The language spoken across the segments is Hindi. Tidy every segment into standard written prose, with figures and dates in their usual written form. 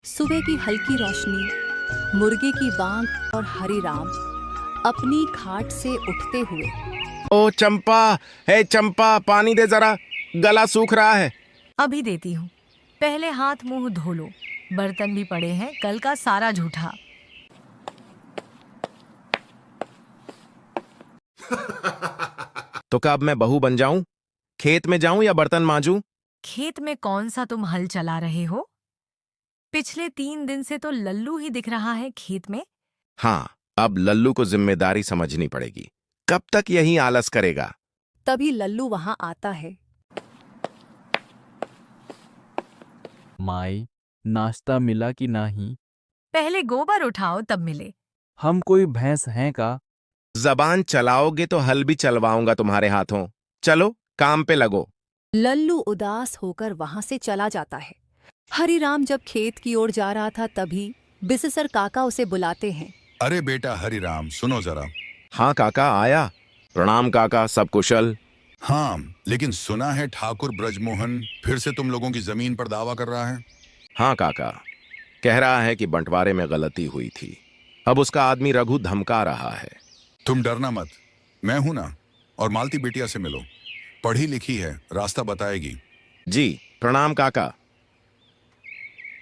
सुबह की हल्की रोशनी, मुर्गे की बांग और हरिराम अपनी खाट से उठते हुए। ओ चंपा, है चंपा, पानी दे जरा, गला सूख रहा है। अभी देती हूँ, पहले हाथ मुंह धो लो। बर्तन भी पड़े हैं, कल का सारा झूठा। तो कब मैं बहू बन जाऊं? खेत में जाऊं या बर्तन मांजूं? खेत में कौन सा तुम हल चला रहे हो? पिछले 3 दिन से तो लल्लू ही दिख रहा है खेत में। हाँ, अब लल्लू को जिम्मेदारी समझनी पड़ेगी। कब तक यही आलस करेगा? तभी लल्लू वहां आता है। माई, नाश्ता मिला कि नहीं? पहले गोबर उठाओ तब मिले। हम कोई भैंस हैं का? जबान चलाओगे तो हल भी चलवाऊंगा तुम्हारे हाथों। चलो काम पे लगो। लल्लू उदास होकर वहां से चला जाता है। हरिराम जब खेत की ओर जा रहा था तभी बिससर काका उसे बुलाते हैं। अरे बेटा हरिराम, सुनो जरा। हाँ काका, आया। प्रणाम काका, सब कुशल? हाँ, लेकिन सुना है ठाकुर ब्रजमोहन फिर से तुम लोगों की जमीन पर दावा कर रहा है। हाँ काका, कह रहा है कि बंटवारे में गलती हुई थी। अब उसका आदमी रघु धमका रहा है। तुम डरना मत, मैं हूं ना। और मालती बिटिया से मिलो, पढ़ी लिखी है, रास्ता बताएगी। जी प्रणाम काका।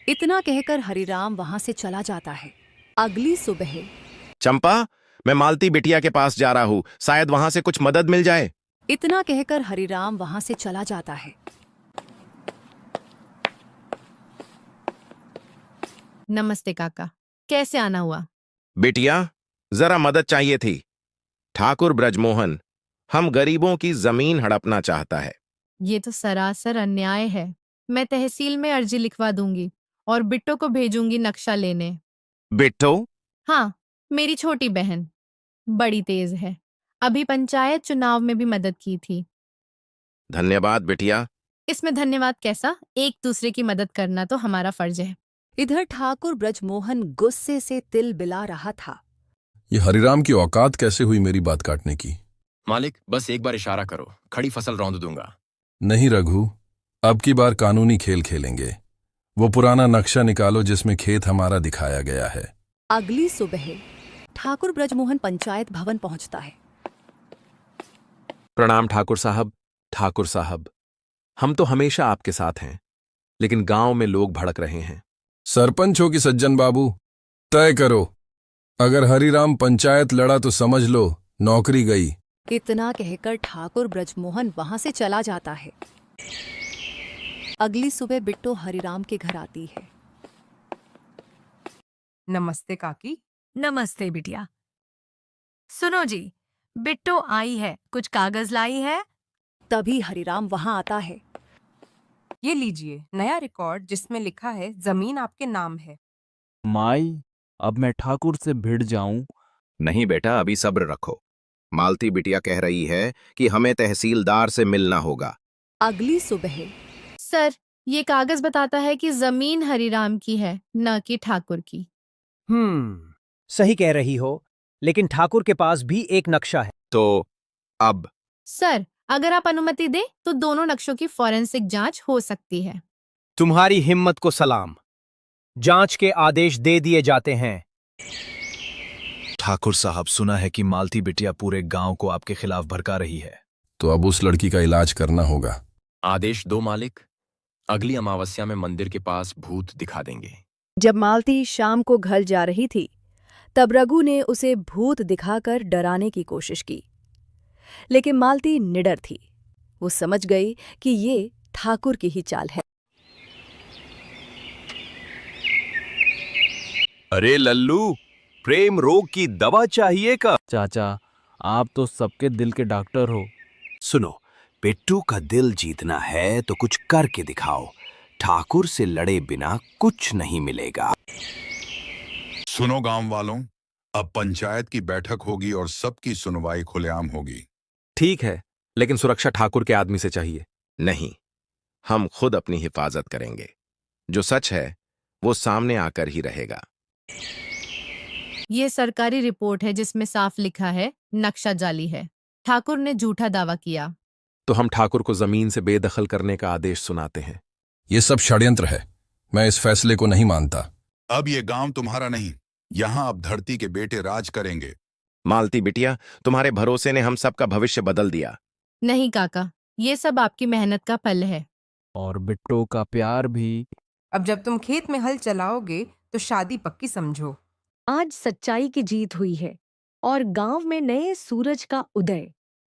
इतना कहकर हरिराम वहां से चला जाता है। अगली सुबह चंपा, मैं मालती बिटिया के पास जा रहा हूँ, शायद वहां से कुछ मदद मिल जाए। इतना कहकर हरिराम वहां से चला जाता है। नमस्ते काका, कैसे आना हुआ? बिटिया, जरा मदद चाहिए थी। ठाकुर ब्रजमोहन हम गरीबों की जमीन हड़पना चाहता है। ये तो सरासर अन्याय है। मैं तहसील में अर्जी लिखवा दूंगी और बिट्टो को भेजूंगी नक्शा लेने। बिट्टो? हाँ, मेरी छोटी बहन बड़ी तेज है। अभी पंचायत चुनाव में भी मदद की थी। धन्यवाद बिटिया। इसमें धन्यवाद कैसा? एक दूसरे की मदद करना तो हमारा फर्ज है। इधर ठाकुर ब्रजमोहन गुस्से से तिल बिला रहा था। ये हरिराम की औकात कैसे हुई मेरी बात काटने की? मालिक, बस एक बार इशारा करो, खड़ी फसल रौंद दूंगा। नहीं रघु, अब की बार कानूनी खेल खेलेंगे। वो पुराना नक्शा निकालो जिसमें खेत हमारा दिखाया गया है। अगली सुबह ठाकुर ब्रजमोहन पंचायत भवन पहुंचता है। प्रणाम ठाकुर साहब। ठाकुर साहब, हम तो हमेशा आपके साथ हैं, लेकिन गांव में लोग भड़क रहे हैं। सरपंच हो कि सज्जन बाबू, तय करो। अगर हरिराम पंचायत लड़ा तो समझ लो नौकरी गई। इतना कहकर ठाकुर ब्रजमोहन वहां से चला जाता है। अगली सुबह बिट्टो हरिराम के घर आती है। नमस्ते काकी। नमस्ते बिटिया। सुनो जी, बिट्टो आई है, कुछ कागज लाई है। तभी हरिराम वहां आता है। ये लीजिए नया रिकॉर्ड जिसमें लिखा है जमीन आपके नाम है। माई, अब मैं ठाकुर से भिड़ जाऊं? नहीं बेटा, अभी सब्र रखो। मालती बिटिया कह रही है कि हमें तहसीलदार से मिलना होगा। अगली सुबह सर, ये कागज बताता है कि जमीन हरिराम की है, न कि ठाकुर की। सही कह रही हो, लेकिन ठाकुर के पास भी एक नक्शा है। तो अब? सर, अगर आप अनुमति दें तो दोनों नक्शों की फॉरेंसिक जांच हो सकती है। तुम्हारी हिम्मत को सलाम। जांच के आदेश दे दिए जाते हैं। ठाकुर साहब, सुना है कि मालती बिटिया पूरे गांव को आपके खिलाफ भड़का रही है। तो अब उस लड़की का इलाज करना होगा। आदेश दो मालिक, अगली अमावस्या में मंदिर के पास भूत दिखा देंगे। जब मालती शाम को घर जा रही थी तब रघु ने उसे भूत दिखाकर डराने की कोशिश की, लेकिन मालती निडर थी। वो समझ गई कि ये ठाकुर की ही चाल है। अरे लल्लू, प्रेम रोग की दवा चाहिए का? चाचा, आप तो सबके दिल के डॉक्टर हो। सुनो, बिट्टू का दिल जीतना है तो कुछ करके दिखाओ। ठाकुर से लड़े बिना कुछ नहीं मिलेगा। सुनो गांव वालों, अब पंचायत की बैठक होगी और सबकी सुनवाई खुलेआम होगी। ठीक है, लेकिन सुरक्षा ठाकुर के आदमी से चाहिए। नहीं, हम खुद अपनी हिफाजत करेंगे। जो सच है वो सामने आकर ही रहेगा। ये सरकारी रिपोर्ट है जिसमें साफ लिखा है नक्शा जाली है। ठाकुर ने झूठा दावा किया। तो हम ठाकुर को जमीन से बेदखल करने का आदेश सुनाते हैं। ये सब षड्यंत्र है। मैं इस फैसले को नहीं मानता। अब ये गांव तुम्हारा नहीं, यहाँ अब धरती के बेटे राज करेंगे। मालती बिटिया, तुम्हारे भरोसे ने हम सबका भविष्य बदल दिया। नहीं काका, ये सब आपकी मेहनत का फल है। और बिट्टो का प्यार भी। अब जब तुम खेत में हल चलाओगे तो शादी पक्की समझो। आज सच्चाई की जीत हुई है और गांव में नए सूरज का उदय।